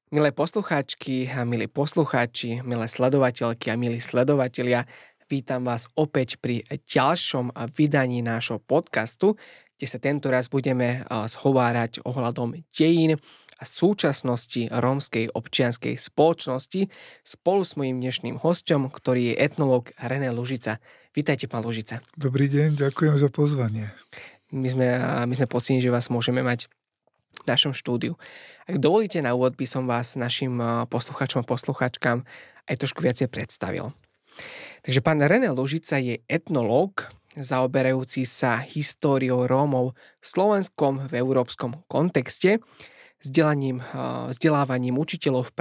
Milé poslucháčky a milí poslucháči, milé sledovateľky a milí sledovatelia, vítam vás opäť pri ďalšom vydaní nášho podcastu, kde sa tento raz budeme zhovárať ohľadom dejín a súčasnosti rómskej občianskej spoločnosti spolu s mojím dnešným hosťom, ktorý je etnológ René Lužica. Vítajte, pán Lužica. Dobrý deň, ďakujem za pozvanie. My sme pocení, že vás môžeme mať v našom štúdiu. Ak dovolíte, na úvod by som vás našim poslucháčom a poslucháčkam aj trošku viacej predstavil. Takže pán René Lužica je etnológ, zaoberajúci sa históriou Rómov v slovenskom, v európskom kontexte, vzdelávaním učiteľov v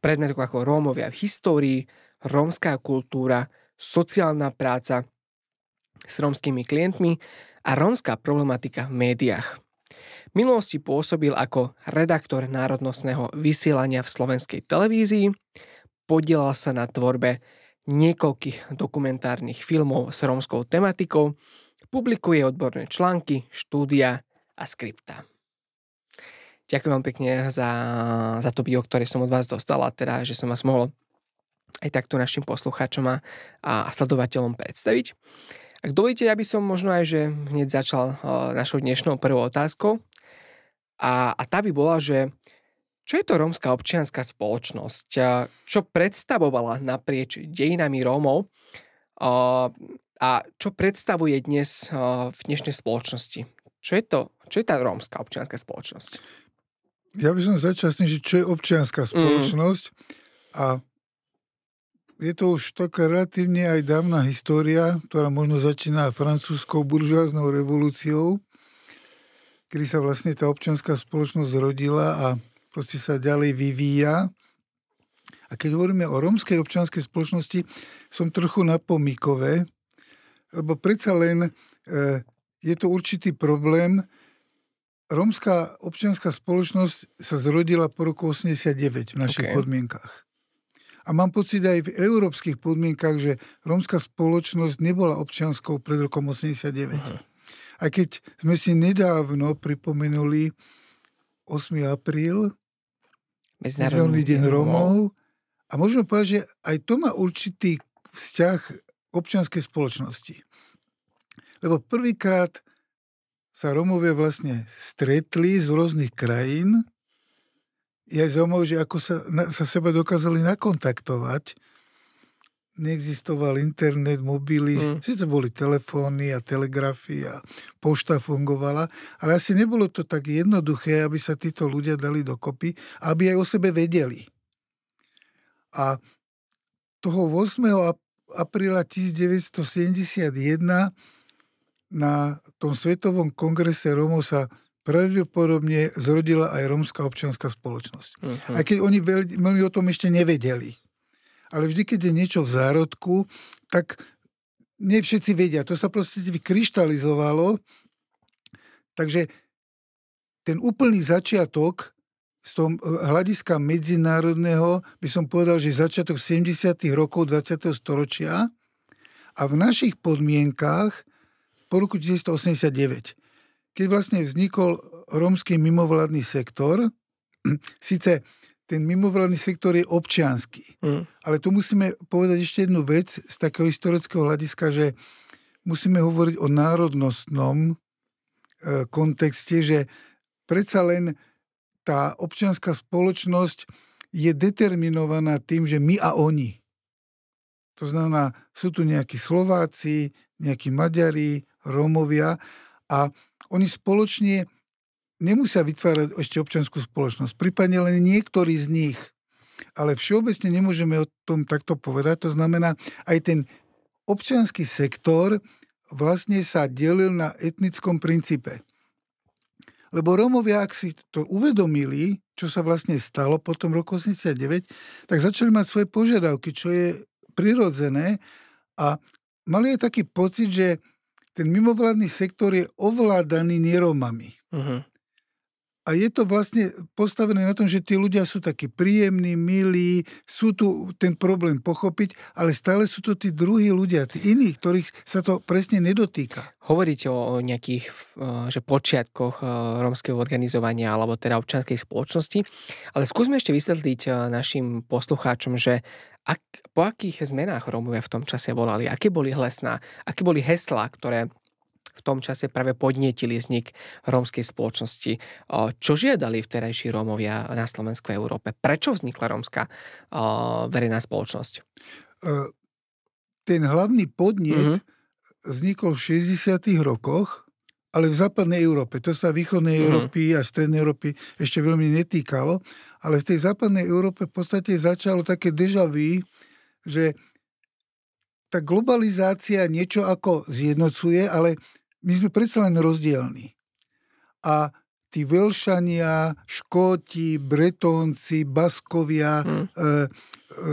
predmetoch ako Rómovia v histórii, rómska kultúra, sociálna práca s rómskymi klientmi a rómska problematika v médiách. V minulosti pôsobil ako redaktor národnostného vysielania v slovenskej televízii, podielal sa na tvorbe niekoľkých dokumentárnych filmov s rómskou tematikou, publikuje odborné články, štúdia a skripta. Ďakujem vám pekne za to bio, ktoré som od vás dostal a teda, že som vás mohol aj takto našim poslucháčom a sledovateľom predstaviť. Ak dovolíte, ja by som možno aj že hneď začal našou dnešnou prvou otázkou. A tá by bola, že čo je to rómska občianska spoločnosť? Čo predstavovala naprieč dejinami Rómov? A čo predstavuje dnes v dnešnej spoločnosti? Čo je tá rómska občianska spoločnosť? Ja by som začal s tým, že čo je občianská spoločnosť. A je to už taká relatívne aj dávna história, ktorá možno začína francúzskou buržoáznou revolúciou, kedy sa vlastne tá občianská spoločnosť zrodila a proste sa ďalej vyvíja. A keď hovoríme o rómskej občianskej spoločnosti, som trochu na pomykove, lebo predsa len je to určitý problém. Rómska občianská spoločnosť sa zrodila po roku 89 v našich podmienkach. A mám pocit aj v európskych podmienkach, že rómska spoločnosť nebola občianskou pred rokom 89. Aj keď sme si nedávno pripomenuli 8. apríl, Medzinárodný deň Rómov, a môžeme povedať, že aj to má určitý vzťah občianskej spoločnosti. Lebo prvýkrát sa Rómovia vlastne stretli z rôznych krajín. Je aj zaujímavé, že ako sa seba dokázali nakontaktovať. Neexistoval internet, mobily, síce boli telefóny a telegrafy a pošta fungovala, ale asi nebolo to tak jednoduché, aby sa títo ľudia dali dokopy, aby aj o sebe vedeli. A toho 8. apríla 1971 na tom Svetovom kongrese Rómov sa pravdepodobne zrodila aj rómska občianská spoločnosť. Aj keď oni veľmi o tom ešte nevedeli. Ale vždy, keď je niečo v zárodku, tak nie všetci vedia. To sa proste vykryštalizovalo. Takže ten úplný začiatok z toho hľadiska medzinárodného by som povedal, že začiatok 70. rokov 20. storočia a v našich podmienkách po roku 1989, keď vlastne vznikol rómsky mimovládny sektor, síce ten mimovládny sektor je občiansky. Ale tu musíme povedať ešte jednu vec z takého historického hľadiska, že musíme hovoriť o národnostnom kontexte, že predsa len tá občianská spoločnosť je determinovaná tým, že my a oni. To znamená, sú tu nejakí Slováci, nejakí Maďari, Rómovia a oni spoločne nemusia vytvárať ešte občiansku spoločnosť. Prípadne len niektorí z nich. Ale všeobecne nemôžeme o tom takto povedať. To znamená, aj ten občiansky sektor vlastne sa delil na etnickom princípe. Lebo Rómovia, ak si to uvedomili, čo sa vlastne stalo po tom roku 89, tak začali mať svoje požiadavky, čo je prirodzené. A mali aj taký pocit, že ten mimovládny sektor je ovládaný nerómami. A je to vlastne postavené na tom, že tí ľudia sú takí príjemní, milí, sú tu ten problém pochopiť, ale stále sú to tí druhí ľudia, tí iní, ktorých sa to presne nedotýka. Hovoríte o nejakých že počiatkoch rómskeho organizovania alebo teda občianskej spoločnosti, ale skúsme ešte vysvetliť našim poslucháčom, že po akých zmenách Rómovia v tom čase volali, aké boli heslá, ktoré v tom čase práve podnietili vznik rómskej spoločnosti. Čo žiadali vterajší Rómovia na Slovensku a Európe? Prečo vznikla rómska verejná spoločnosť? Ten hlavný podnet vznikol v 60. rokoch, ale v západnej Európe. To sa východnej Európy a strednej Európy ešte veľmi netýkalo, ale v tej západnej Európe v podstate začalo také déjà vu, že tá globalizácia niečo ako zjednocuje, ale my sme predsa len rozdielni. A tí Velšania, Škóti, Bretónci, Baskovia,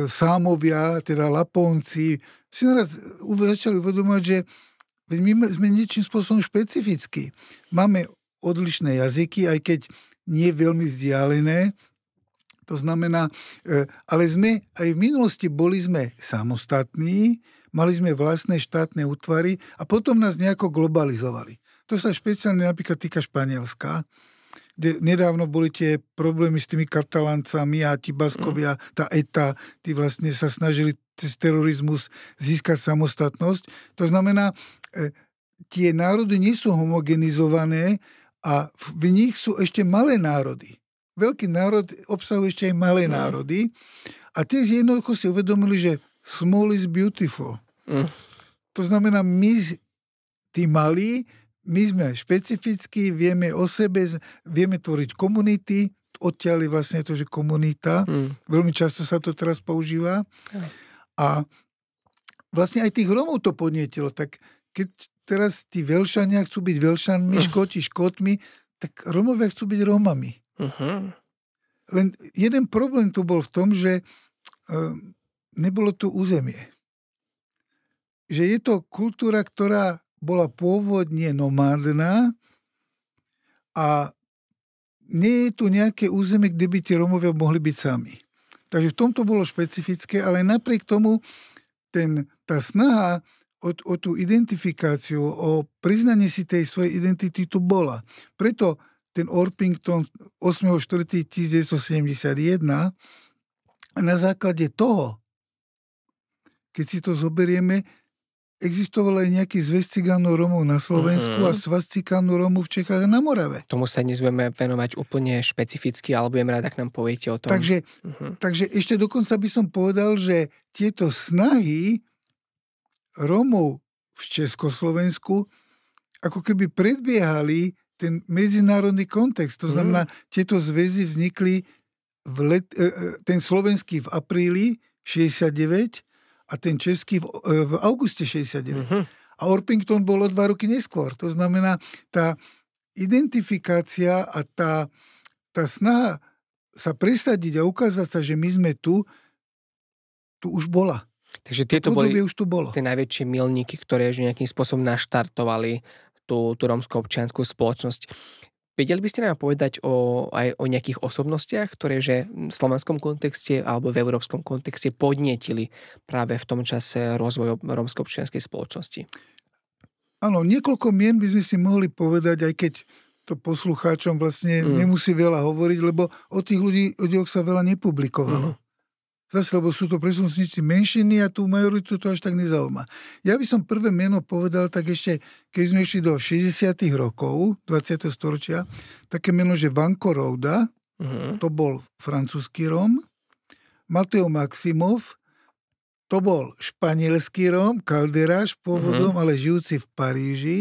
Sámovia, teda Lapónci, si naraz začali uvedomovať, že my sme niečím spôsobom špecifickí. Máme odlišné jazyky, aj keď nie veľmi vzdialené. To znamená, ale sme aj v minulosti boli sme samostatní, mali sme vlastné štátne útvary a potom nás nejako globalizovali. To sa špeciálne napríklad týka Španielska, kde nedávno boli tie problémy s tými Kataláncami a tí Baskovia, tá ETA, tí vlastne sa snažili cez terorizmus získať samostatnosť. To znamená, tie národy nie sú homogenizované a v nich sú ešte malé národy. Veľký národ obsahuje ešte aj malé národy a tie jednoducho si uvedomili, že small is beautiful. To znamená, my, tí malí, my sme špecifickí, vieme o sebe, vieme tvoriť komunity, odtiaľ je vlastne to, že komunita. Veľmi často sa to teraz používa. A vlastne aj tých Rómov to podnietilo. Tak keď teraz tí Velšania chcú byť Velšanmi, Škóti Škótmi, tak Rómovia chcú byť Rómami. Len jeden problém tu bol v tom, že nebolo tu územie. Že je to kultúra, ktorá bola pôvodne nomádna a nie je tu nejaké územie, kde by tí Rómovia mohli byť sami. Takže v tomto bolo špecifické, ale napriek tomu tá snaha o tú identifikáciu, o priznanie si tej svojej identity tu bola. Preto ten Orpington 8.4.1971 a na základe toho, keď si to zoberieme, existoval aj nejaký zväz cigánov Rómov na Slovensku a svaz cigánov Rómov v Čechách a na Morave. Tomu sa dnes budeme venovať úplne špecificky, ale budem rád, ak nám poviete o tom. Takže ešte dokonca by som povedal, že tieto snahy Rómov v Československu ako keby predbiehali ten medzinárodný kontext. To znamená, tieto zväzy vznikli ten slovenský v apríli 69 a ten český v auguste 69. A Orpington bol o 2 roky neskôr. To znamená, tá identifikácia a tá snaha sa presadiť a ukázať sa, že my sme tu už bola. Takže tieto boli tie najväčšie milníky, ktoré nejakým spôsobom naštartovali tú rómsku občiansku spoločnosť. Vedeli by ste nám povedať aj o nejakých osobnostiach, ktoré že v slovenskom kontexte alebo v európskom kontexte podnietili práve v tom čase rozvoj rómskej občianskej spoločnosti? Áno, niekoľko mien by sme si mohli povedať, aj keď to poslucháčom vlastne nemusí veľa hovoriť, lebo o tých ľuďoch sa veľa nepublikovalo. Zase, lebo sú to príslušníci menšiny a tú majoritu to až tak nezaujíma. Ja by som prvé meno povedal, tak ešte, keď sme išli do 60. rokov 20. storočia, také meno, že Vanko Rouda, to bol francúzsky Róm, Mateo Maximov, to bol španielský Róm, Calderáš pôvodom, ale žijúci v Paríži.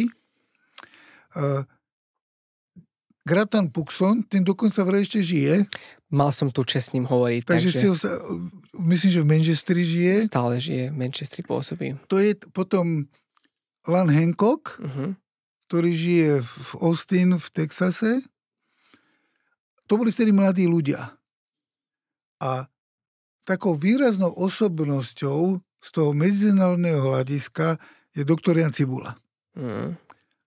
Gratan Puxon, ten dokonca vraj ešte žije. Mal som tu čest s ním hovoriť. Takže si myslím, že v Manchesteri žije. Stále žije, v Manchesteri pôsobí. To je potom Lan Hancock, ktorý žije v Austin v Texase. To boli vtedy mladí ľudia. A takou výraznou osobnosťou z toho medzinárodného hľadiska je doktor Jan Cibula.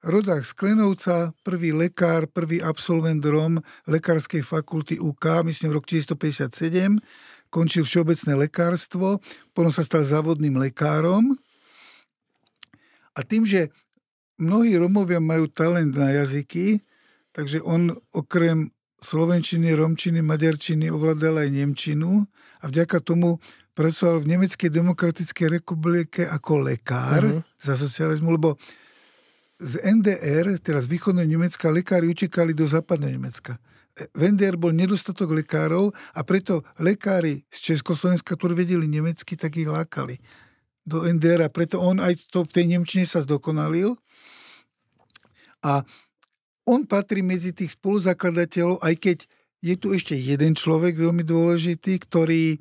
rodák z Klenovca, prvý lekár, prvý absolvent lekárskej fakulty UK, myslím v roku 1957, končil všeobecné lekárstvo, potom sa stal závodným lekárom. A tým, že mnohí Romovia majú talent na jazyky, takže on okrem slovenčiny, romčiny, maďarčiny ovládal aj nemčinu a vďaka tomu pracoval v Nemeckej demokratickej republike ako lekár za socializmu, lebo z NDR, teda z východného Nemecka, lekári utekali do západného Nemecka. V NDR bol nedostatok lekárov a preto lekári z Československa, ktorí vedeli nemecky, tak ich lákali do NDR a preto on aj to v tej nemčine sa zdokonalil. A on patrí medzi tých spoluzakladateľov, aj keď je tu ešte jeden človek veľmi dôležitý, ktorý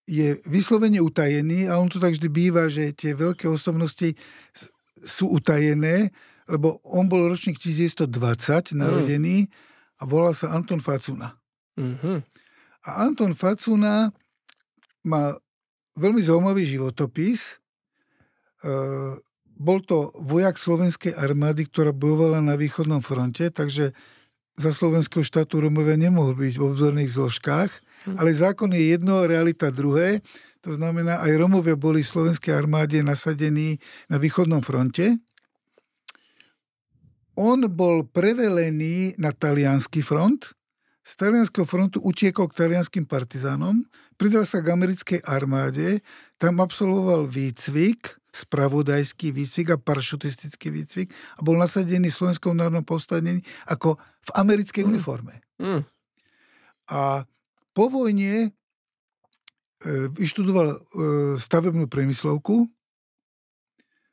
je vyslovene utajený a on to tak vždy býva, že tie veľké osobnosti sú utajené, lebo on bol ročník 1920 narodený a volal sa Anton Facuna. A Anton Facuna má veľmi zaujímavý životopis. Bol to vojak slovenskej armády, ktorá bojovala na východnom fronte, takže za slovenského štátu Romovia nemohol byť v obzorných zložkách, ale zákon je jedno, realita druhé. To znamená, aj Romovia boli v slovenskej armáde nasadení na východnom fronte. On bol prevelený na taliansky front. Z talianskeho frontu utiekol k talianským partizánom, pridal sa k americkej armáde, tam absolvoval výcvik, spravodajský výcvik a parašutistický výcvik a bol nasadený v Slovenskom národnom povstane ako v americkej uniforme. A po vojne vyštudoval stavebnú priemyslovku,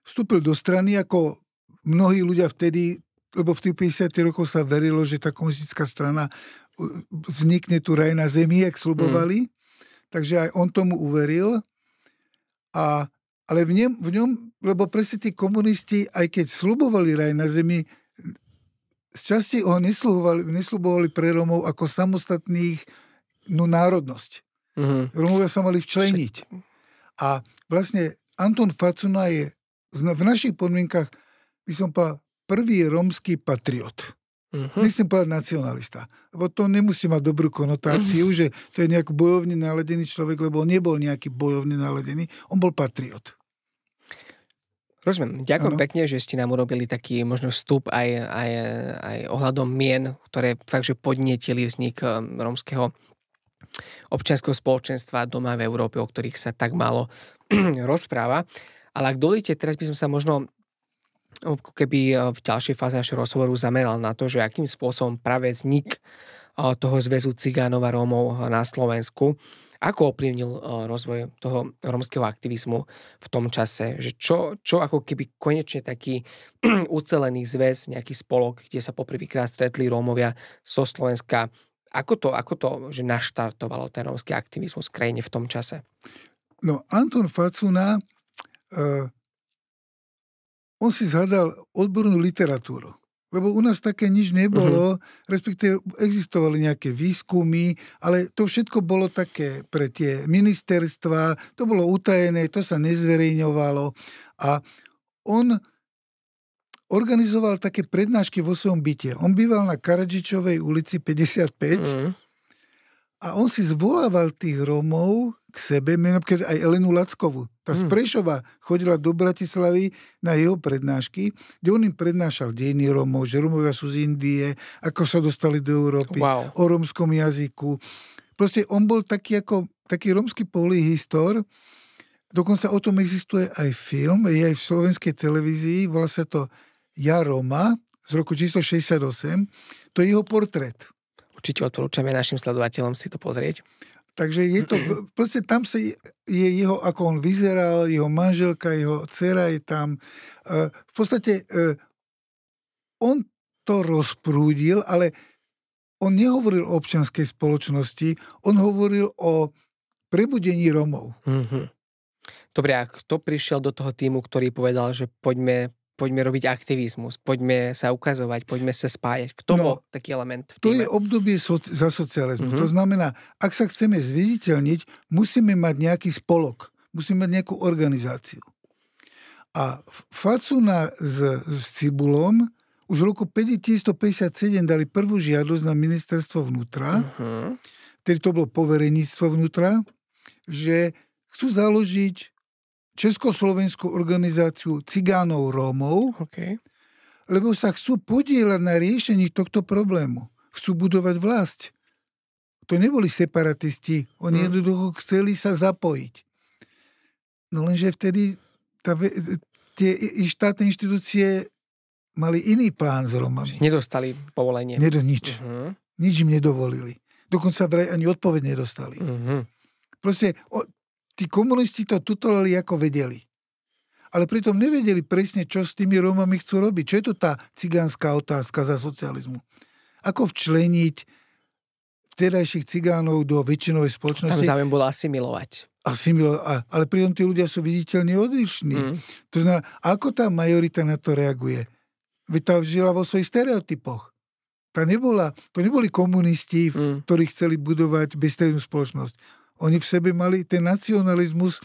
vstúpil do strany ako mnohí ľudia vtedy, lebo v tých 50 rokov sa verilo, že tá komunistická strana vznikne tu raj na zemi, jak sľubovali. Takže aj on tomu uveril. Ale v ňom, lebo presne tí komunisti, aj keď sľubovali raj na zemi, z časti ho nesľubovali pre Romov ako samostatných národnosť. Romovia sa mali včleniť. A vlastne Anton Facuna je v našich podmienkach, by som povedal, prvý rómsky patriot. Nechcem povedať nacionalista, lebo to nemusí mať dobrú konotáciu, že to je nejak bojovne naladený človek, lebo on nebol nejaký bojovne naladený, on bol patriot. Rozumiem. Ďakujem pekne, že ste nám urobili taký možno vstup aj ohľadom mien, ktoré fakt, že podnietili vznik rómskeho občianskeho spoločenstva doma v Európe, o ktorých sa tak málo rozpráva. Ale ak dovolíte, teraz by som sa možno keby v ďalšej fáze našeho rozhovoru zameral na to, že akým spôsobom práve vznik toho zväzu cigánov a Rómov na Slovensku, ako ovplyvnil rozvoj toho rómskeho aktivizmu v tom čase, že čo ako keby konečne taký ucelený zväz, nejaký spolok, kde sa poprvýkrát stretli Rómovia zo Slovenska, ako to že naštartovalo ten rómsky aktivizmus v krajine v tom čase? No, Anton Facuna on si zhľadal odbornú literatúru. Lebo u nás také nič nebolo, respektíve existovali nejaké výskumy, ale to všetko bolo také pre tie ministerstva, to bolo utajené, to sa nezverejňovalo. A on organizoval také prednášky vo svojom byte. On býval na Karadžičovej ulici 55 a on si zvolával tých Rómov k sebe, napríklad aj Elenu Lackovú. Tá z Prešova chodila do Bratislavy na jeho prednášky, kde on im prednášal dejiny Rómov, že Rómovia sú z Indie, ako sa dostali do Európy, o rómskom jazyku. Proste on bol taký rómsky polyhistor. Dokonca o tom existuje aj film, je aj v slovenskej televízii, volá sa to Ja Roma z roku 1968. To je jeho portrét. Určite odporúčame našim sledovateľom si to pozrieť. Takže je to, proste tam je jeho, ako on vyzeral, jeho manželka, jeho dcera je tam. V podstate on to rozprúdil, ale on nehovoril o občianskej spoločnosti, on hovoril o prebudení Rómov. Dobre, a kto prišiel do toho týmu, ktorý povedal, že poďme robiť aktivizmus, poďme sa ukazovať, poďme sa spájať. Kto bol taký element v týme? To je obdobie za socializmu. To znamená, ak sa chceme zviditeľniť, musíme mať nejaký spolok, musíme mať nejakú organizáciu. A Facuna s Cibulom už v roku 1957 dali prvú žiadosť na ministerstvo vnútra, tedy to bolo povereníctvo vnútra, že chcú založiť československú organizáciu cigánov Rómov, lebo sa chcú podieľať na riešení tohto problému. Chcú budovať vlast. To neboli separatisti, oni jednoducho chceli sa zapojiť. No lenže vtedy tie štátne inštitúcie mali iný plán s Romami. Nedostali povolenie. Nič. Nič im nedovolili. Dokonca vraj ani odpoveď nedostali. Proste tí komunisti to tutovali ako vedeli. Ale pritom nevedeli presne, čo s tými Rómami chcú robiť. Čo je to tá cigánska otázka za socializmu? Ako včleniť vtedajších cigánov do väčšinovej spoločnosti? Tam záujem bolo asimilovať. Ale pritom tí ľudia sú viditeľne odlišní. To znamená, ako tá majorita na to reaguje? Veď tá žila vo svojich stereotypoch. To neboli komunisti, ktorí chceli budovať bezstrednú spoločnosť. Oni v sebe mali ten nacionalizmus,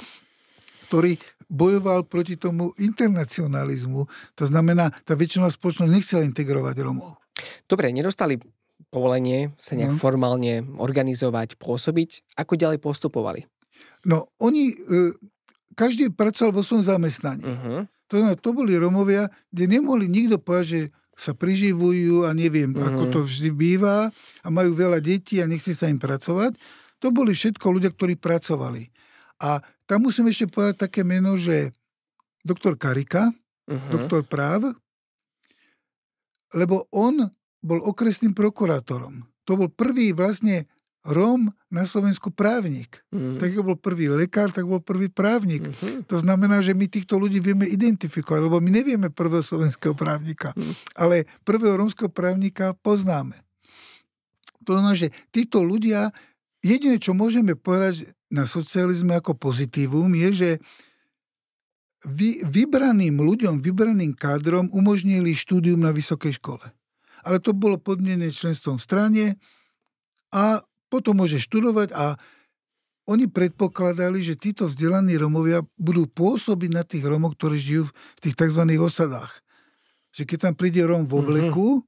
ktorý bojoval proti tomu internacionalizmu. To znamená, tá väčšinová spoločnosť nechcela integrovať Romov. Dobre, nedostali povolenie sa nejak formálne organizovať, pôsobiť. Ako ďalej postupovali? No, oni, každý pracoval vo svojom zamestnaní. To znamená, to boli Romovia, kde nemohli nikto povedať, že sa priživujú a neviem, ako to vždy býva a majú veľa detí a nechce sa im pracovať. To boli všetko ľudia, ktorí pracovali. A tam musím ešte povedať také meno, že doktor Karika, doktor práv, lebo on bol okresným prokurátorom. To bol prvý vlastne Róm na Slovensku právnik. Tak ako bol prvý lekár, tak bol prvý právnik. To znamená, že my týchto ľudí vieme identifikovať, lebo my nevieme prvého slovenského právnika, ale prvého rómskeho právnika poznáme. To znamená, že títo ľudia, jediné, čo môžeme povedať na socializme ako pozitívum, je, že vybraným ľuďom, vybraným kádrom umožnili štúdium na vysokej škole. Ale to bolo podmienené členstvom v strane a potom môže študovať a oni predpokladali, že títo vzdelaní Rómovia budú pôsobiť na tých Rómov, ktorí žijú v tých tzv. Osadách. Že keď tam príde Róm v obleku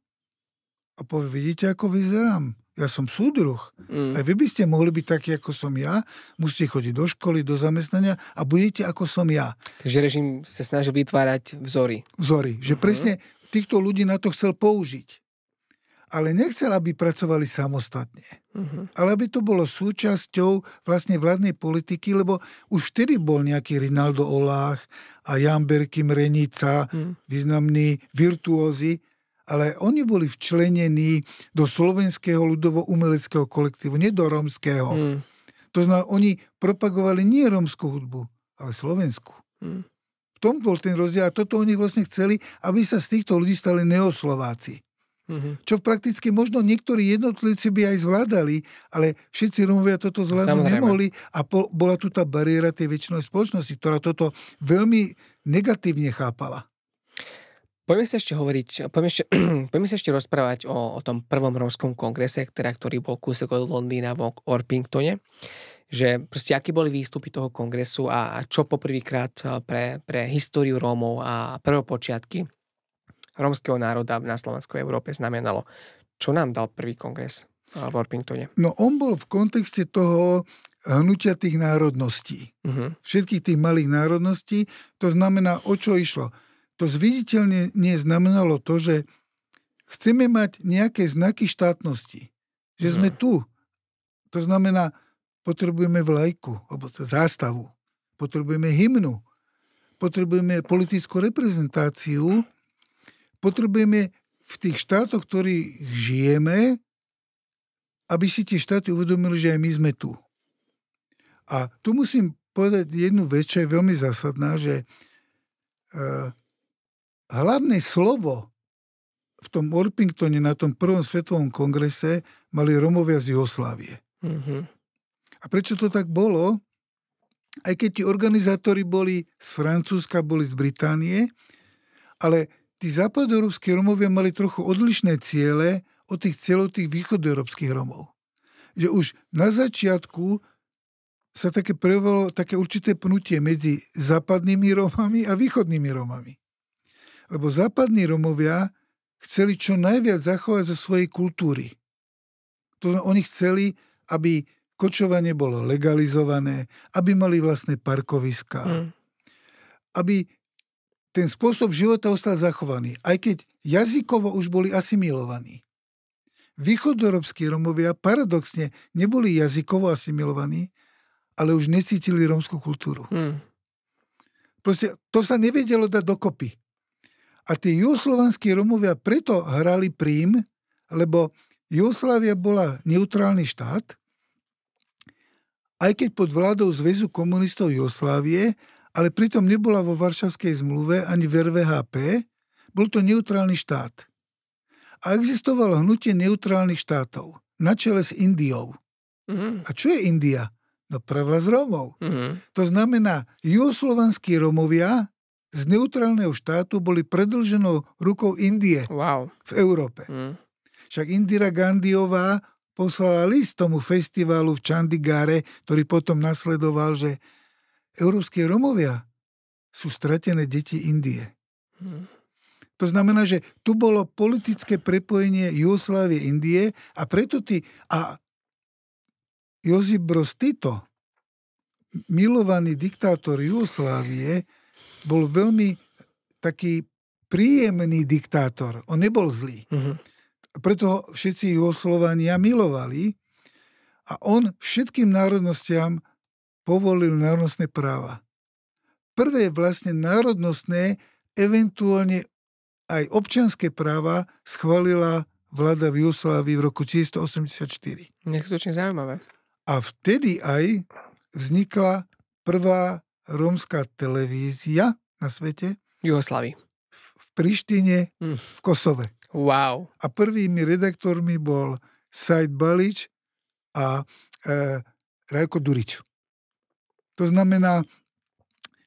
a povie, vidíte, ako vyzerám? Ja som súdruh. Aj vy by ste mohli byť takí, ako som ja. Musíte chodiť do školy, do zamestnania a budete, ako som ja. Takže režim sa snažil vytvárať vzory. Že presne týchto ľudí na to chcel použiť. Ale nechcel, aby pracovali samostatne. Ale aby to bolo súčasťou vlastne vládnej politiky, lebo už vtedy bol nejaký Rinaldo Olách a Jan Berkim Renica, významní virtuózi, ale oni boli včlenení do slovenského ľudovo-umeleckého kolektívu, nie do rómskeho. To znamená, oni propagovali nie rómsku hudbu, ale slovenskú. V tom bol ten rozdiel a toto oni vlastne chceli, aby sa z týchto ľudí stali neoslováci. Čo prakticky možno niektorí jednotlivci by aj zvládali, ale všetci Rómovia toto zvládnuť nemohli a bola tu tá bariéra tej väčšinovej spoločnosti, ktorá toto veľmi negatívne chápala. Poďme sa ešte rozprávať o tom prvom rómskom kongrese, ktorý bol kúsok od Londýna v Orpingtone, že proste aké boli výstupy toho kongresu a čo poprvýkrát pre históriu Rómov a prvopočiatky rómskeho národa na Slovensku a Európe znamenalo. Čo nám dal prvý kongres v Orpingtone? No on bol v kontexte toho hnutia tých národností. Všetkých tých malých národností. To znamená, o čo išlo. To zviditeľne znamenalo to, že chceme mať nejaké znaky štátnosti. Že sme tu. To znamená, potrebujeme vlajku, alebo zástavu. Potrebujeme hymnu. Potrebujeme politickú reprezentáciu. Potrebujeme v tých štátoch, ktorých žijeme, aby si tie štáty uvedomili, že aj my sme tu. A tu musím povedať jednu vec, čo je veľmi zásadná, že hlavné slovo v tom Orpingtone na tom prvom svetovom kongrese mali Rómovia z Juhoslávie. A prečo to tak bolo? Aj keď tí organizátori boli z Francúzska, boli z Británie, ale tí západoeurópski Rómovia mali trochu odlišné ciele od tých cieľov tých východoeurópskych Rómov. Že už na začiatku sa také prejavovalo také určité pnutie medzi západnými Rómami a východnými Rómami. Lebo západní Rómovia chceli čo najviac zachovať zo svojej kultúry. Oni chceli, aby kočovanie bolo legalizované, aby mali vlastné parkoviská, aby ten spôsob života ostal zachovaný, aj keď jazykovo už boli asimilovaní. Východoeurópski Rómovia paradoxne neboli jazykovo asimilovaní, ale už necítili rómskú kultúru. Proste to sa nevedelo dať dokopy. A tí juhoslovanskí Rómovia preto hrali prím, lebo Juhoslávia bola neutrálny štát, aj keď pod vládou Zväzu komunistov Juhoslávie, ale pritom nebola vo Varšavskej zmluve ani v RVHP, bol to neutrálny štát. A existovalo hnutie neutrálnych štátov na čele s Indiou. A čo je India? No prevlast Rómov. To znamená, juhoslovanskí Rómovia z neutrálneho štátu boli predĺženou rukou Indie v Európe. Však Indira Gandhiová poslala list tomu festivalu v Chandigarhe, ktorý potom nasledoval, že európski Rómovia sú stratené deti Indie. To znamená, že tu bolo politické prepojenie Juhoslávie Indie a preto Josip Broz Tito, milovaný diktátor Juhoslávie, bol veľmi taký príjemný diktátor. On nebol zlý. Preto ho všetci Juhoslovania milovali a on všetkým národnostiam povolil národnostné práva. Prvé vlastne národnostné, eventuálne aj občianske práva schválila vláda v Juhoslávii v roku 1984. Neskutočne zaujímavé. A vtedy aj vznikla prvá rómska televízia na svete. Juhoslávii. V Prištine, v Kosove. Wow. A prvými redaktormi bol Said Balič a Rajko Durič. To znamená,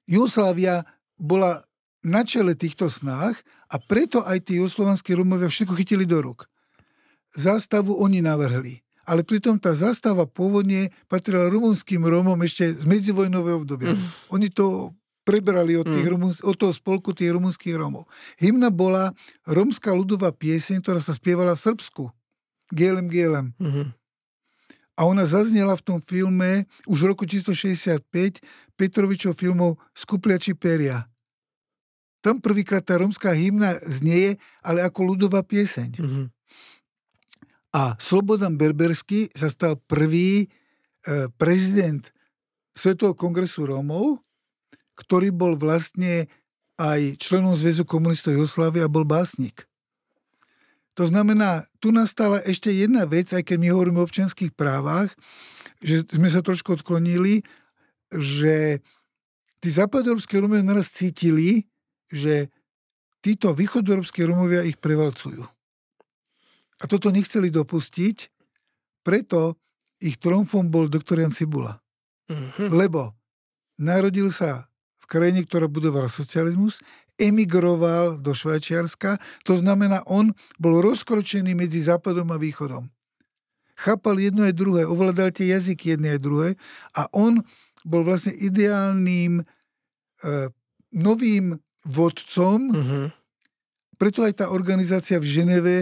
Juhoslávia bola na čele týchto snách a preto aj tí juhoslovanskí Rómovia všetko chytili do rúk. Zástavu oni navrhli. Ale pritom tá zástava pôvodne patrila rumunským Rómom ešte z medzivojnového obdobia. Oni to prebrali od toho spolku tých rumunských Rómov. Hymna bola rómska ľudová pieseň, ktorá sa spievala v Srbsku. Gielem, gielem. A ona zaznela v tom filme už v roku 1965 Petrovičov filmov Skupliači peria. Tam prvýkrát tá rómska hymna znieje, ale ako ľudová pieseň. A Slobodan Berberský sa stal prvý prezident Svetového kongresu Rómov, ktorý bol vlastne aj členom Zväzu komunistov Juhoslávie a bol básnik. To znamená, tu nastala ešte jedna vec, aj keď my hovoríme o občianskych právach, že sme sa trošku odklonili, že tí západoeurópske Rómovia naraz cítili, že títo východoeurópske Rómovia ich prevalcujú. A toto nechceli dopustiť, preto ich tromfom bol doktor Jan Cibula. Lebo narodil sa v krajine, ktorá budovala socializmus, emigroval do Švajčiarska, to znamená, on bol rozkročený medzi západom a východom. Chápal jedno aj druhé, ovládal tie jazyky jedné aj druhé a on bol vlastne ideálnym novým vodcom, preto aj tá organizácia v Ženeve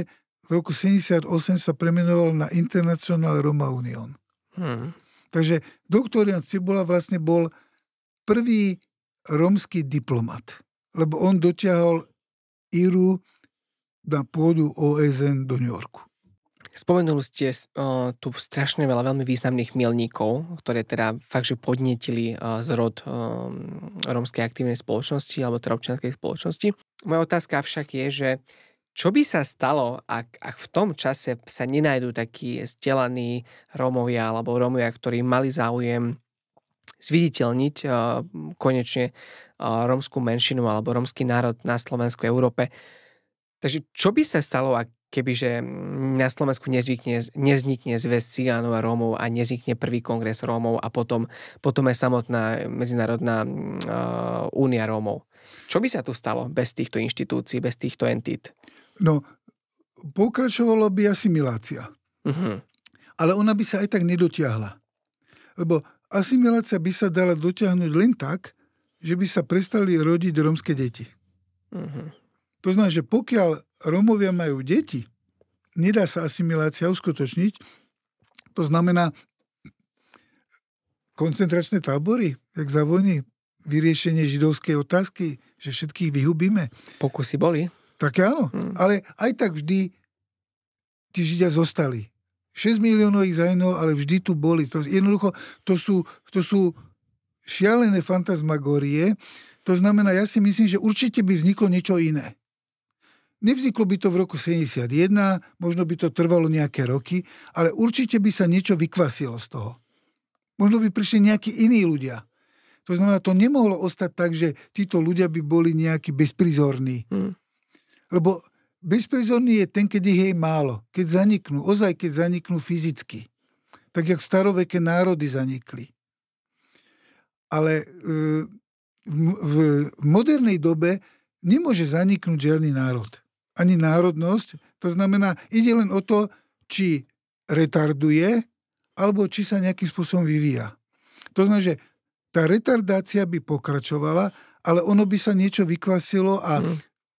v roku 78 sa premenoval na International Roma Union. Takže doktor Jan Cibula vlastne bol prvý rómsky diplomat, lebo on dotiahol Iru na pôdu OSN do New Yorku. Spomenuli ste tu strašne veľa veľmi významných milníkov, ktoré teda fakt, že podnietili zrod rómskej aktívnej spoločnosti alebo teda občianskej spoločnosti. Moja otázka však je, že čo by sa stalo, ak v tom čase sa nenajdú takí vzdelaní Rómovia alebo Rómovia, ktorí mali záujem zviditeľniť konečne rómskú menšinu alebo rómsky národ na Slovensku, Európe. Takže čo by sa stalo, ak kebyže na Slovensku nevznikne zväz Cigánov a Rómov a nevznikne prvý kongres Rómov a potom je samotná medzinárodná únia Rómov. Čo by sa tu stalo bez týchto inštitúcií, bez týchto entít? No, pokračovalo by asimilácia. Ale ona by sa aj tak nedotiahla. Lebo asimilácia by sa dala dotiahnuť len tak, že by sa prestali rodiť rómske deti. To znamená, že pokiaľ Rómovia majú deti, nedá sa asimilácia uskutočniť. To znamená koncentračné tábory, jak za vojny, vyriešenie židovskej otázky, že všetkých vyhubíme. Pokusy boli. Tak áno, ale aj tak vždy tí Židia zostali. 6 miliónov ich zahynul, ale vždy tu boli. Jednoducho, to sú šialené fantasmagórie. To znamená, ja si myslím, že určite by vzniklo niečo iné. Nevzniklo by to v roku 71, možno by to trvalo nejaké roky, ale určite by sa niečo vykvasilo z toho. Možno by prišli nejakí iní ľudia. To znamená, to nemohlo ostať tak, že títo ľudia by boli nejakí bezprizorní. Lebo bezprizorný je ten, keď ich je málo. Keď zaniknú, ozaj keď zaniknú fyzicky. Tak, jak staroveké národy zanikli. Ale v modernej dobe nemôže zaniknúť žiadny národ. Ani národnosť. To znamená, ide len o to, či retarduje, alebo či sa nejakým spôsobom vyvíja. To znamená, že tá retardácia by pokračovala, ale ono by sa niečo vykvasilo a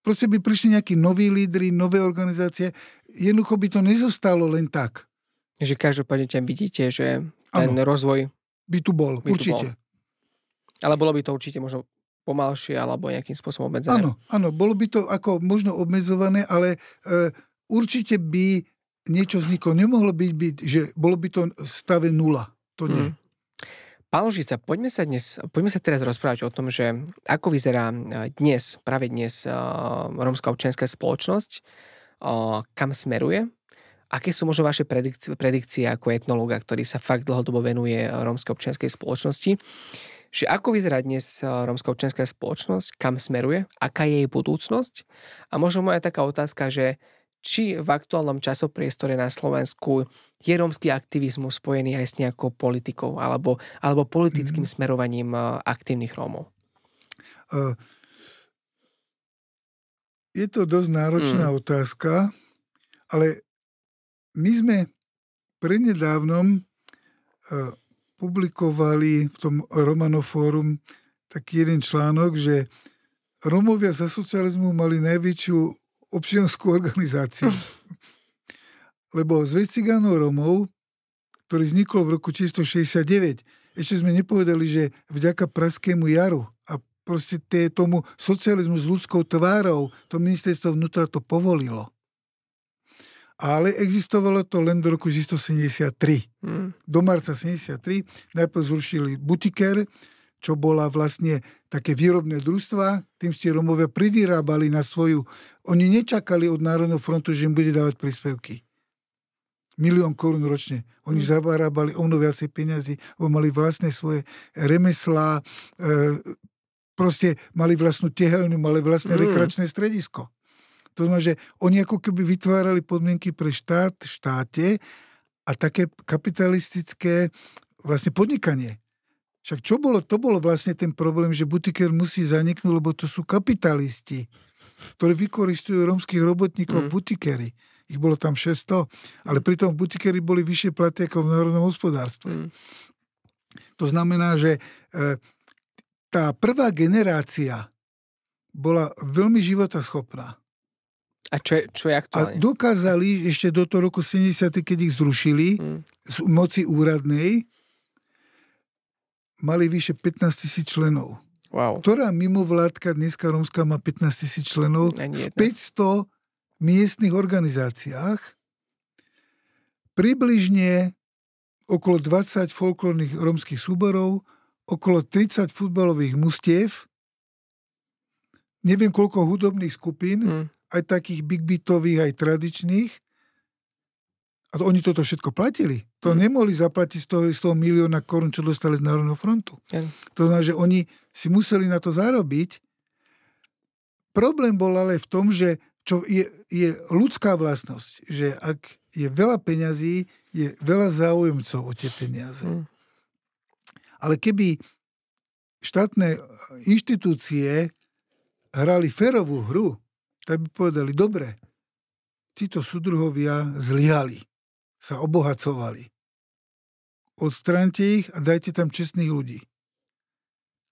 proste by prišli nejakí noví lídri, nové organizácie. Jednoducho by to nezostalo len tak. Že každopádne vidíte, že ten rozvoj by tu bol, určite. Ale bolo by to určite možno pomalšie alebo nejakým spôsobom obmedzené. Áno, bolo by to ako možno obmedzované, ale určite by niečo vzniklo. Nemohlo byť, že bolo by to v stave 0. To nie. Pán Lužica, poďme sa teraz rozprávať o tom, že ako vyzerá práve dnes rómska občianska spoločnosť, kam smeruje, aké sú možno vaše predikcie ako etnológa, ktorý sa fakt dlhodobo venuje rómskej občianskej spoločnosti, že ako vyzerá dnes rómska občianská spoločnosť, kam smeruje, aká je jej budúcnosť a možno moja taká otázka, že či v aktuálnom časopriestore na Slovensku je rómsky aktivizmus spojený aj s nejakou politikou alebo politickým smerovaním aktívnych Rómov? Je to dosť náročná otázka, ale my sme prednedávnom publikovali v tom Romanofórum taký jeden článok, že Rómovia za socializmu mali najväčšiu občiansku organizáciu. Lebo Zväz cigánov Rómov, ktorý vznikol v roku 1969, ešte sme nepovedali, že vďaka Pražskému jaru a proste tomu socializmu s ľudskou tvárou, to ministerstvo vnútra to povolilo. Ale existovalo to len do roku 1973. Do marca 1973 najprv zrušili Butiker, čo bola vlastne také výrobné družstva, tým si Rómovia privyrábali na svoju... Oni nečakali od Národného frontu, že im bude dávať príspevky. 1 000 000 korún ročne. Oni zarábali o mnoho viacej peniazy, bo mali vlastné svoje remeslá, proste mali vlastnú tehelňu, mali vlastné rekreačné stredisko. To znamená, že oni ako keby vytvárali podmienky pre štát v štáte a také kapitalistické vlastne podnikanie. Však to bolo vlastne ten problém, že Butiker musí zaniknúť, lebo to sú kapitalisti, ktorí vykoristujú rómskych robotníkov v Butikeri. Ich bolo tam 600, ale pritom v Butikeri boli vyššie platy ako v národnom hospodárstve. To znamená, že tá prvá generácia bola veľmi životaschopná. A čo je aktuálne? A dokázali ešte do toho roku 70, keď ich zrušili z moci úradnej, mali vyše 15 000 členov. Wow. Ktorá mimovládka dneska rómska má 15 000 členov v 500 miestnych organizáciách. Približne okolo 20 folklórnych rómskych súborov, okolo 30 futbalových mustiev, neviem koľko hudobných skupín, aj takých big beatových, aj tradičných. A oni toto všetko platili. To nemohli zaplatiť z toho 1 000 000 korún, čo dostali z Národného frontu. To znamená, že oni si museli na to zarobiť. Problém bol ale v tom, že čo je ľudská vlastnosť, že ak je veľa peňazí, je veľa záujemcov o tie peniaze. Ale keby štátne inštitúcie hrali férovú hru, tak by povedali, dobre, títo súdruhovia zlyhali, sa obohacovali. odstráňte ich a dajte tam čestných ľudí.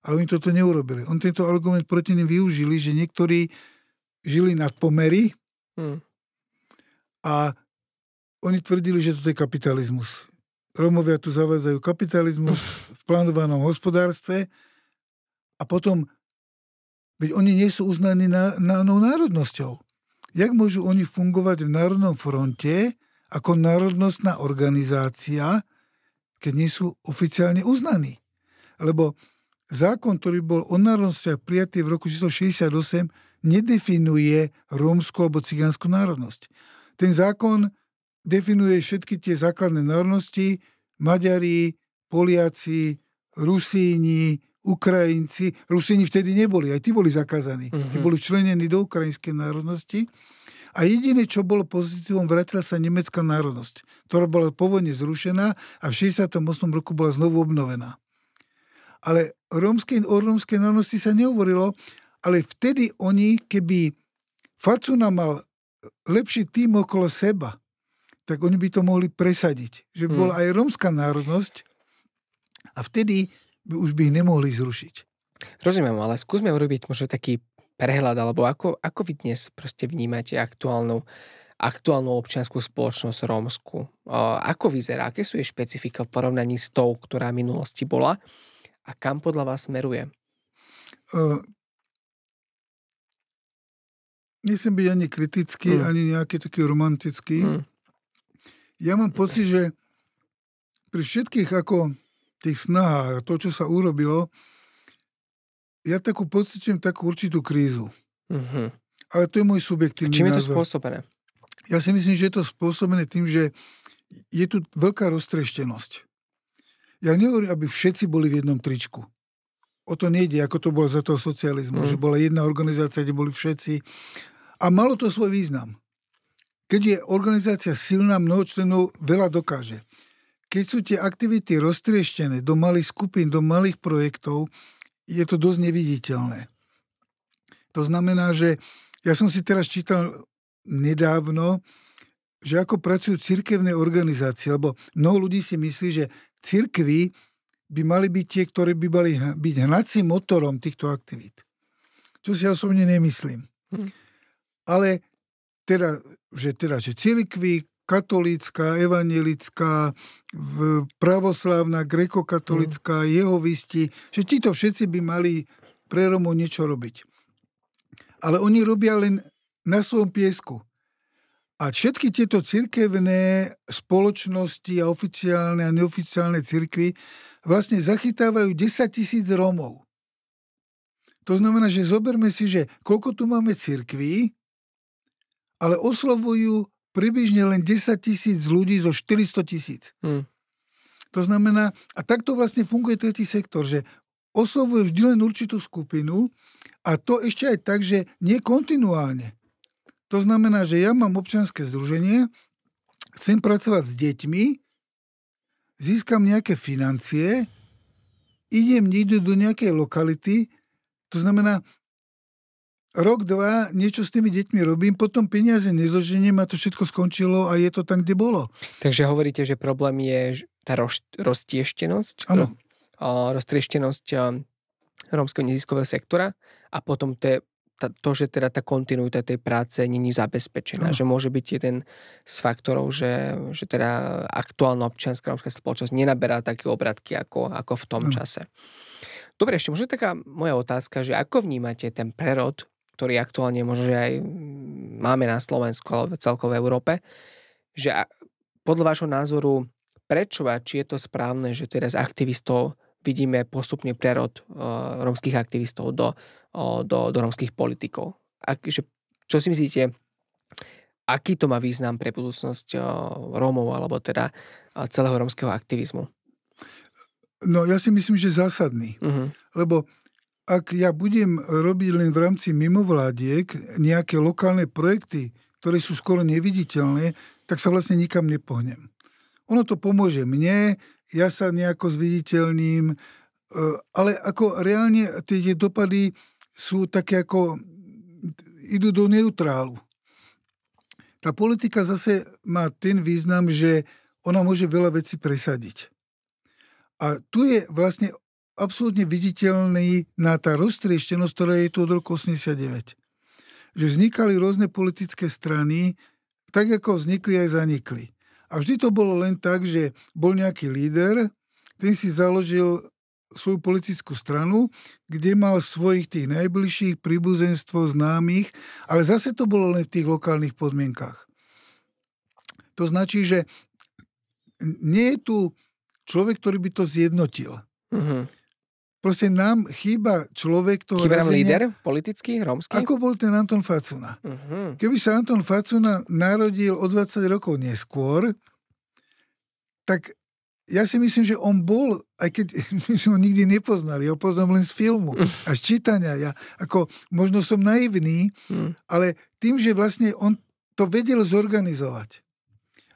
Ale oni toto neurobili. On tento argument proti nim využili, že niektorí žili nad pomery a oni tvrdili, že toto je kapitalizmus. Rómovia tu zavádzajú kapitalizmus v plánovanom hospodárstve a potom, veď oni nie sú uznaní národnosťou. Jak môžu oni fungovať v Národnom fronte ako národnostná organizácia, keď nie sú oficiálne uznaní? Lebo zákon, ktorý bol o národnostiach prijatý v roku 1968, nedefinuje rómsku alebo cigánsku národnosť. Ten zákon definuje všetky tie základné národnosti, Maďari, Poliaci, Rusíni, Ukrajinci. Rusíni vtedy neboli, aj tí boli zakázaní. Tí boli členení do ukrajinskej národnosti. A jediné, čo bolo pozitívom, vrátila sa nemecká národnosť, ktorá bola pôvodne zrušená a v 68. roku bola znovu obnovená. Ale o rómskej národnosti sa nehovorilo, ale vtedy oni, keby Facuna mal lepší tým okolo seba, tak oni by to mohli presadiť. Že by bola aj rómska národnosť a vtedy už by ich nemohli zrušiť. Rozumiem, ale skúsme urobiť možno taký prehľad, alebo ako vy dnes proste vnímate aktuálnu občiansku spoločnosť rómsku. Ako vyzerá? Aké sú jej špecifika v porovnaní s tou, ktorá v minulosti bola? A kam podľa vás smeruje? Nechcem byť ani kritický, ani nejaký taký romantický. Ja mám pocit, že pri všetkých ako tých snahách, to, čo sa urobilo, ja pocitujem takú určitú krízu. Ale to je môj subjektívny názor. Čím je to spôsobené? Ja si myslím, že je to spôsobené tým, že je tu veľká roztrieštenosť. Ja nehovorím, aby všetci boli v jednom tričku. O to nejde, ako to bolo za toho socializmu, že bola jedna organizácia, kde boli všetci. A malo to svoj význam. Keď je organizácia silná, mnoho členov veľa dokáže. Keď sú tie aktivity roztrieštené do malých skupín, do malých projektov, je to dosť neviditeľné. To znamená, že ja som si teraz čítal nedávno, že ako pracujú cirkevné organizácie, lebo mnoho ľudí si myslí, že cirkvi by mali byť tie, ktorí by mali byť hnacím motorom týchto aktivít. Čo si ja osobne nemyslím. Ale že cirkvi, katolícka, evanjelická, pravoslávna, grekokatolická, jehovisti, že títo všetci by mali pre Rómov niečo robiť. Ale oni robia len na svojom piesku. A všetky tieto cirkevné spoločnosti a oficiálne a neoficiálne cirkvi vlastne zachytávajú 10 000 Rómov. To znamená, že zoberme si, že koľko tu máme cirkví, ale oslovujú približne len 10 000 ľudí zo 400 000. To znamená, a takto vlastne funguje tretí sektor, že oslovuje vždy len určitú skupinu a to ešte aj tak, že nie kontinuálne. To znamená, že ja mám občianske združenie, chcem pracovať s deťmi, získam nejaké financie, idem niekde do nejakej lokality, to znamená, rok, dva, niečo s tými deťmi robím, potom peniaze nezoženiem a to všetko skončilo a je to tam, kde bolo. Takže hovoríte, že problém je tá roztieštenosť? Áno. Roztrieštenosť rómskeho neziskového sektora a potom to, že teda tá kontinuita tej práce není zabezpečená. Že môže byť jeden z faktorov, že teda aktuálna občianska rómska spoločnosť nenaberá také obratky ako v tom čase. Dobre, ešte možno taká moja otázka, že ako vnímate ten prerod, ktorý aktuálne možno, že aj máme na Slovensku alebo celkovo v Európe, že podľa vášho názoru prečo a či je to správne, že teraz aktivistov vidíme postupný prerod rómskych aktivistov do rómskych politikov. Čo si myslíte, aký to má význam pre budúcnosť Rómov alebo teda celého rómskeho aktivizmu? No ja si myslím, že zásadný. Lebo ak ja budem robiť len v rámci mimovládiek nejaké lokálne projekty, ktoré sú skoro neviditeľné, tak sa vlastne nikam nepohnem. Ono to pomôže mne, ja sa nejako zviditeľním, ale ako reálne tie dopady sú také ako idú do neutrálu. Tá politika zase má ten význam, že ona môže veľa vecí presadiť. A tu je vlastne absolútne viditeľný na tá roztrieštenosť, ktorá je tu od roku 89. Že vznikali rôzne politické strany, tak ako vznikli aj zanikli. A vždy to bolo len tak, že bol nejaký líder, ten si založil svoju politickú stranu, kde mal svojich tých najbližších príbuzenstvo známych, ale zase to bolo len v tých lokálnych podmienkach. To značí, že nie je tu človek, ktorý by to zjednotil. Mm-hmm. Proste nám chýba človek toho chýba razenia. líder politický, rómsky? Ako bol ten Anton Facuna. Uh-huh. Keby sa Anton Facuna narodil o 20 rokov neskôr, tak ja si myslím, že on bol, aj keď my sme ho nikdy nepoznali, ho poznám len z filmu a z čítania. Ja ako, možno som naivný, ale tým, že vlastne on to vedel zorganizovať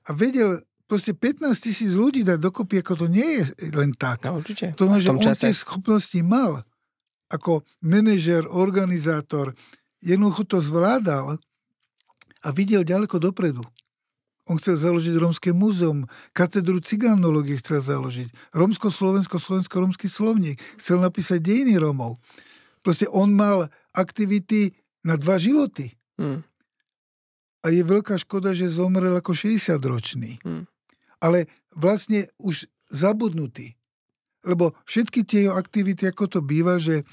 a vedel proste 15,000 ľudí dať dokopy, ako to nie je len tak. No, určite. To znamená, že on tie schopnosti mal. Ako manažer, organizátor, jednoducho to zvládal a videl ďaleko dopredu. On chcel založiť Rómske múzeum, katedru cigánológie chcel založiť, Rómsko-slovensko-slovensko-rómsky slovník, chcel napísať dejiny Rómov. Proste on mal aktivity na 2 životy. A je veľká škoda, že zomrel ako 60-ročný. Ale vlastne už zabudnutý. Lebo všetky tie jeho aktivity, ako to býva, že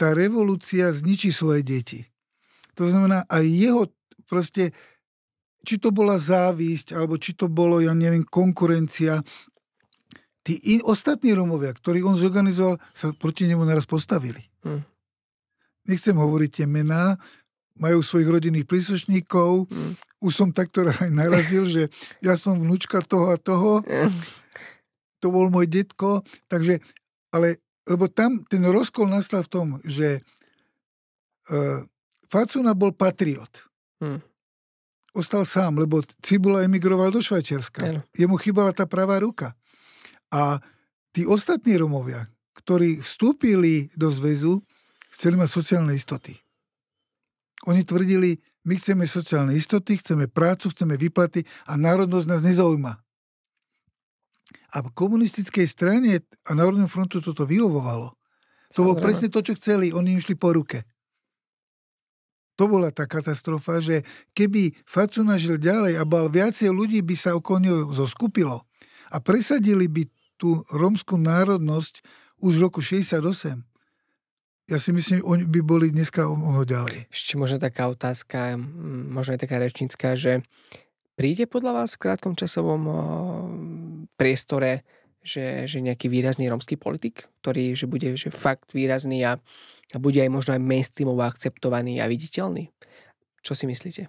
tá revolúcia zničí svoje deti. To znamená, aj jeho proste, či to bola závisť, alebo či to bolo, ja neviem, konkurencia, tí ostatní Rómovia, ktorí on zorganizoval, sa proti nemu naraz postavili. Nechcem hovoriť tie mená, majú svojich rodinných príslušníkov. Už som takto aj narazil, že ja som vnúčka toho a toho. To bol môj detko. Takže, ale, lebo tam ten rozkol nastal v tom, že Facuna bol patriot. Ostal sám, lebo Cibula emigroval do Švajčiarska. Jemu chýbala tá pravá ruka. A tí ostatní Rómovia, ktorí vstúpili do zväzu, chceli mať sociálne istoty. Oni tvrdili, my chceme sociálne istoty, chceme prácu, chceme výplaty a národnosť nás nezaujíma. A v komunistickej strane a Národnom frontu toto vyhovovalo. To bolo presne to, čo chceli. Oni im šli po ruke. To bola tá katastrofa, že keby Facuna žil ďalej a bol viacej ľudí, by sa okolo neho zoskupilo a presadili by tú rómsku národnosť už v roku 68. Ja si myslím, že oni by boli dneska o mnoho ďalej. Ešte možno taká otázka, možno aj taká rečnícka, že príde podľa vás v krátkom časovom priestore, že nejaký výrazný rómsky politik, ktorý že bude že fakt výrazný a bude aj možno aj mainstreamovo akceptovaný a viditeľný? Čo si myslíte?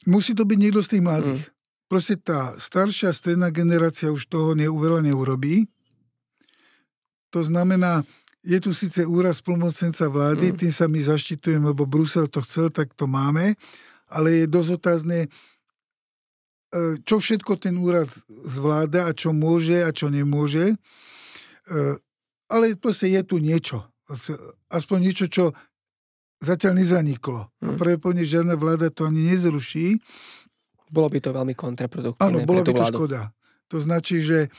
Musí to byť niekto z tých mladých. Proste tá staršia stredná generácia už toho veľa neurobí. To znamená, je tu síce úraz plnomocnenca vlády, tým sa my zaštitujem, lebo Brusel to chcel, tak to máme, ale je dosť otázne, čo všetko ten úrad zvláda a čo môže a čo nemôže. Ale proste je tu niečo. Aspoň niečo, čo zatiaľ nezaniklo. A pravdepodobne žiadna vláda to ani nezruší. Bolo by to veľmi kontraproduktívne. Áno, bolo by to škoda. To značí, že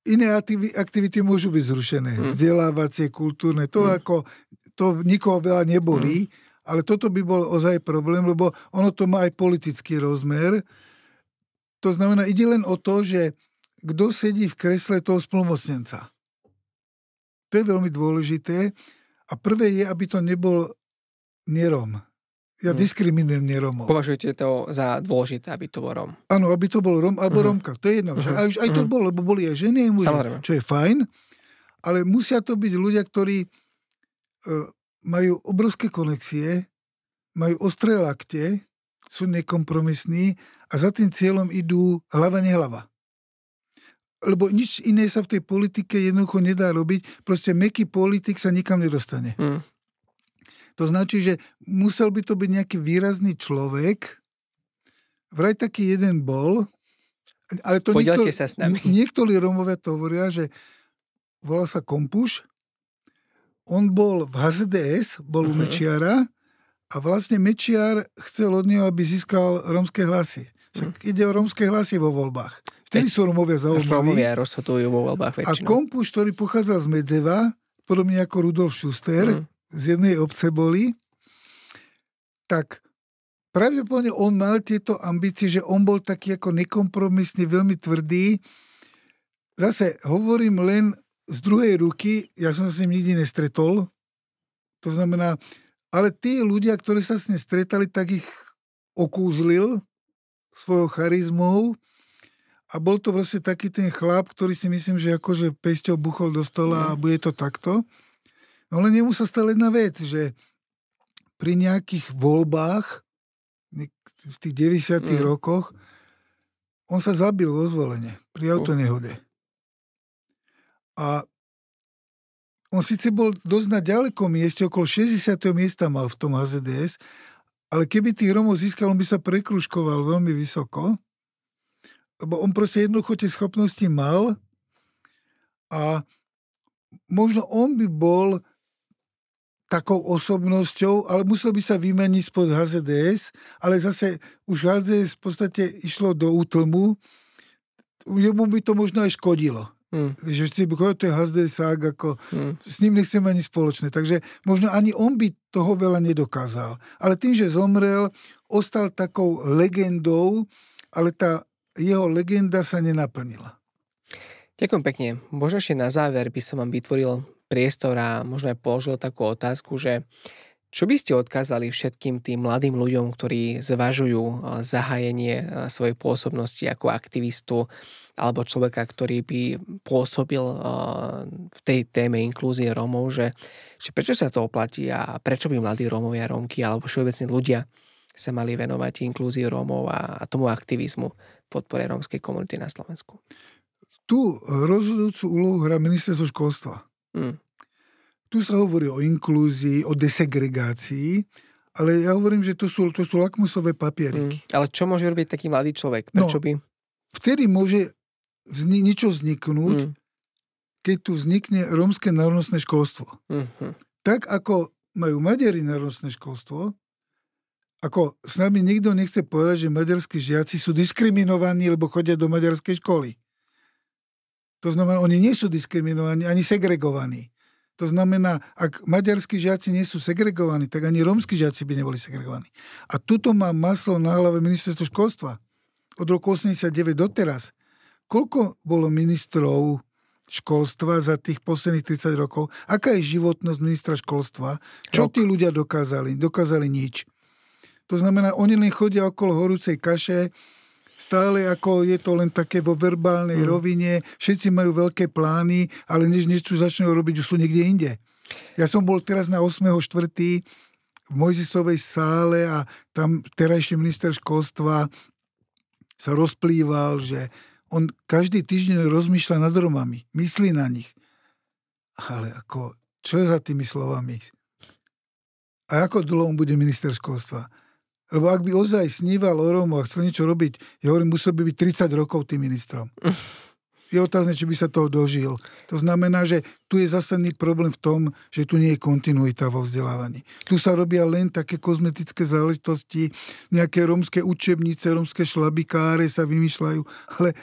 iné aktivity môžu byť zrušené. Vzdelávacie, kultúrne. To ako, to nikoho veľa nebolí, ale toto by bol ozaj problém, lebo ono to má aj politický rozmer. To znamená, ide len o to, že kto sedí v kresle toho splnomocnenca. To je veľmi dôležité. A prvé je, aby to nebol neróm. Ja diskriminujem neromov. Považujete to za dôležité, aby to bol Róm? Áno, aby to bol Róm alebo Rómka. To je jedno. Aj to bolo, lebo boli aj ženy, aj muži. Čo je fajn. Ale musia to byť ľudia, ktorí majú obrovské konexie, majú ostré lakte, sú nekompromisní a za tým cieľom idú hlava nehlava. Lebo nič iné sa v tej politike jednoducho nedá robiť. Proste mäkký politik sa nikam nedostane. To značí, že musel by to byť nejaký výrazný človek. Vraj taký jeden bol. Ale to Podielte sa s nami. Niektorí Rómovia to hovoria, že volal sa Kompuš. On bol v HZDS, bol u Mečiara a vlastne Mečiar chcel od neho, aby získal rómske hlasy. Však ide o rómske hlasy vo voľbách. Vtedy sú Rómovia zaujímaví. Rómovia rozhodujú vo voľbách A väčšinou. Kompuš, ktorý pochádzal z Medzeva, podobne ako Rudolf Schuster, z jednej obce boli, tak pravdepodobne on mal tieto ambície, že on bol taký ako nekompromisný, veľmi tvrdý. Zase hovorím len z druhej ruky, ja som sa s ním nikdy nestretol. To znamená, ale tí ľudia, ktorí sa s ním stretali, tak ich okúzlil svojou charizmou a bol to proste taký ten chlap, ktorý si myslím, že akože pesťou buchol do stola a bude to takto. No len nemu sa stala jedna vec, že pri nejakých voľbách v tých 90. rokoch on sa zabil vo Zvolene pri autonehode. A on síce bol dosť na ďalekom mieste, okolo 60. miesta mal v tom HZDS, ale keby tých Rómov získal, on by sa prekružkoval veľmi vysoko, lebo on proste jednoducho tie schopnosti mal a možno on by bol takou osobnosťou, ale musel by sa vymeniť spod HZDS, ale zase už HZDS v podstate išlo do útlmu, jemu by to možno aj škodilo. Že si by to je HZDSák, ako s ním nechcem ani spoločné. Takže možno ani on by toho veľa nedokázal. Ale tým, že zomrel, ostal takou legendou, ale tá jeho legenda sa nenaplnila. Ďakujem pekne. Možno ešte na záver by som vám vytvoril priestor a možno aj položil takú otázku, že čo by ste odkázali všetkým tým mladým ľuďom, ktorí zvažujú zahájenie svojej pôsobnosti ako aktivistu alebo človeka, ktorý by pôsobil v tej téme inklúzie Rómov, že prečo sa to oplatí a prečo by mladí Rómovia, Rómky alebo všeobecne ľudia sa mali venovať inklúzii Rómov a tomu aktivizmu v podpore rómskej komunity na Slovensku? Tu rozhodujúcu úlohu hrá ministerstvo školstva. Tu sa hovorí o inklúzii, o desegregácii, ale ja hovorím, že to sú lakmusové papieriky. Ale čo môže robiť taký mladý človek? Prečo by? Vtedy môže niečo vzniknúť, keď tu vznikne rómske národnostné školstvo. Tak ako majú Maďari národnostné školstvo, ako s nami nikto nechce povedať, že maďarskí žiaci sú diskriminovaní, lebo chodia do maďarskej školy. To znamená, oni nie sú diskriminovaní, ani segregovaní. To znamená, ak maďarskí žiaci nie sú segregovaní, tak ani rómski žiaci by neboli segregovaní. A tuto má maslo na hlave ministerstvo školstva. Od roku 89 doteraz. Koľko bolo ministrov školstva za tých posledných 30 rokov? Aká je životnosť ministra školstva? Čo tí ľudia dokázali? Dokázali nič. To znamená, oni len chodia okolo horúcej kaše, stále ako je to len také vo verbálnej rovine, všetci majú veľké plány, ale než niečo začnú robiť, už sú niekde inde. Ja som bol teraz na 8.4. v Mojzisovej sále a tam terajší minister školstva sa rozplýval, že on každý týždeň rozmýšľa nad Romami, myslí na nich. Ale ako, čo je za tými slovami? A ako dlho on bude minister školstva? Lebo ak by ozaj sníval o Rómu a chcel niečo robiť, ja hovorím, musel by byť 30 rokov tým ministrom. Je otázne, či by sa toho dožil. To znamená, že tu je zásadný problém v tom, že tu nie je kontinuita vo vzdelávaní. Tu sa robia len také kozmetické záležitosti, nejaké rómske učebnice, rómske šlabikáre sa vymýšľajú, ale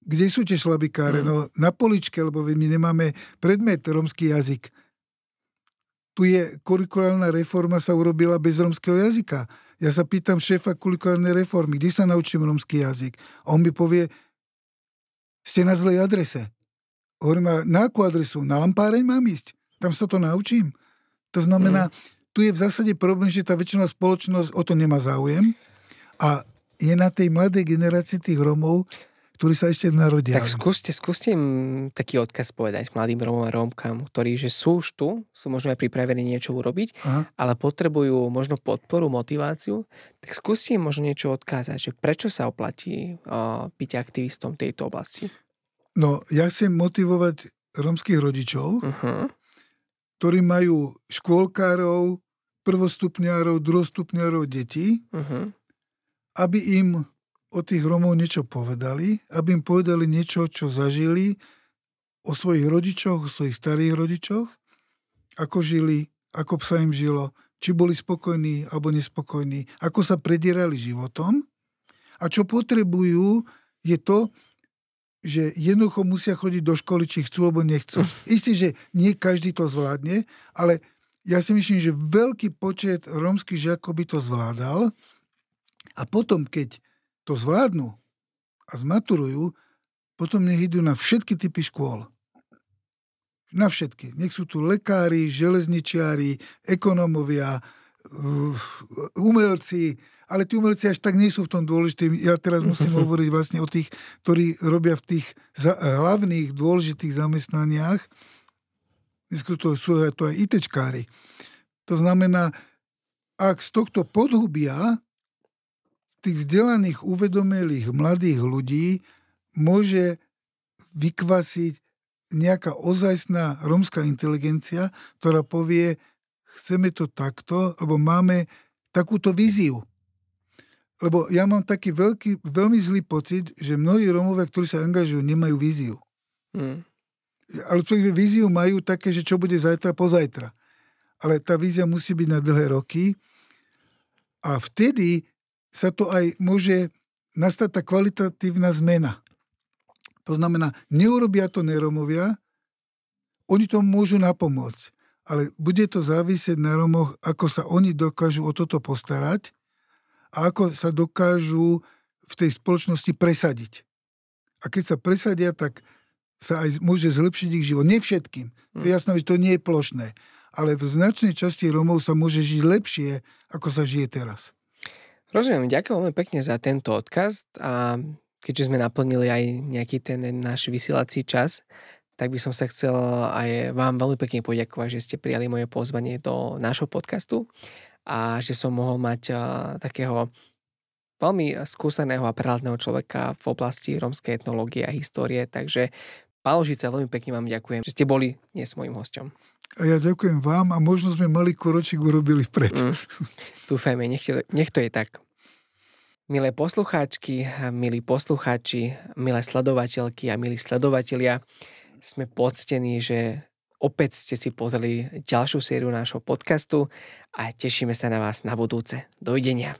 kde sú tie šlabikáre? No na poličke, lebo my nemáme predmet rómsky jazyk. Tu je kurikulárna reforma, sa urobila bez rómskeho jazyka. Ja sa pýtam šéfa kurikulárnej reformy, kde sa naučím rómsky jazyk? A on mi povie, ste na zlej adrese. Hovorím, na akú adresu? Na Lampáreň mám ísť. Tam sa to naučím. To znamená, tu je v zásade problém, že tá väčšiná spoločnosť o to nemá záujem a je na tej mladej generácii tých Rómov, ktorí sa ešte narodia. Tak skúste im taký odkaz povedať mladým Rómom a Rómkam, ktorí že sú už tu, sú možno aj pripravení niečo urobiť, ale potrebujú možno podporu, motiváciu, tak skúste im možno niečo odkázať, že prečo sa oplatí byť aktivistom v tejto oblasti. No, ja chcem motivovať rómskych rodičov, ktorí majú škôlkárov, prvostupňárov, druhostupňárov detí, aby im o tých Rómov niečo povedali, aby im povedali niečo, čo zažili o svojich rodičoch, o svojich starých rodičoch, ako žili, ako sa im žilo, či boli spokojní alebo nespokojní, ako sa predierali životom. A čo potrebujú, je to, že jednoducho musia chodiť do školy, či chcú, alebo nechcú. Isté, že nie každý to zvládne, ale ja si myslím, že veľký počet rómskych žiakov by to zvládal a potom, keď to zvládnu a zmaturujú, potom nech idú na všetky typy škôl. Na všetky. Nech sú tu lekári, železničiari, ekonómovia, umelci, ale tí umelci až tak nie sú v tom dôležitým. Ja teraz musím hovoriť vlastne o tých, ktorí robia v tých hlavných dôležitých zamestnaniach. Sú to aj ITčkári. To znamená, ak z tohto podhubia tých vzdelaných, uvedomelých mladých ľudí môže vykvasiť nejaká ozajstná rómska inteligencia, ktorá povie, chceme to takto, lebo máme takúto víziu. Lebo ja mám taký veľmi zlý pocit, že mnohí Rómovia, ktorí sa angažujú, nemajú víziu. Ale víziu majú také, že čo bude zajtra, pozajtra. Ale tá vízia musí byť na dlhé roky a vtedy sa to aj môže nastať tá kvalitatívna zmena. To znamená, neurobia to nerómovia, oni to môžu napomôcť, ale bude to závisieť na Rómoch, ako sa oni dokážu o toto postarať a ako sa dokážu v tej spoločnosti presadiť. A keď sa presadia, tak sa aj môže zlepšiť ich život. Nie všetkým. To je jasné, že to nie je plošné. Ale v značnej časti Rómov sa môže žiť lepšie, ako sa žije teraz. Rozumiem, ďakujem veľmi pekne za tento odkaz a keďže sme naplnili aj nejaký ten náš vysielací čas, tak by som sa chcel aj vám veľmi pekne poďakovať, že ste prijali moje pozvanie do nášho podcastu a že som mohol mať takého veľmi skúseného a prehľadného človeka v oblasti rómskej etnológie a histórie. Takže Pálo Žica, veľmi pekne vám ďakujem, že ste boli dnes mojím hosťom. A ja ďakujem vám a možno sme malý koročík urobili vpred. Dúfajme, nech to je tak. Milé poslucháčky, milí poslucháči, milé sledovateľky a milí sledovatelia, sme poctení, že opäť ste si pozreli ďalšiu sériu nášho podcastu a tešíme sa na vás na budúce. Dovidenia.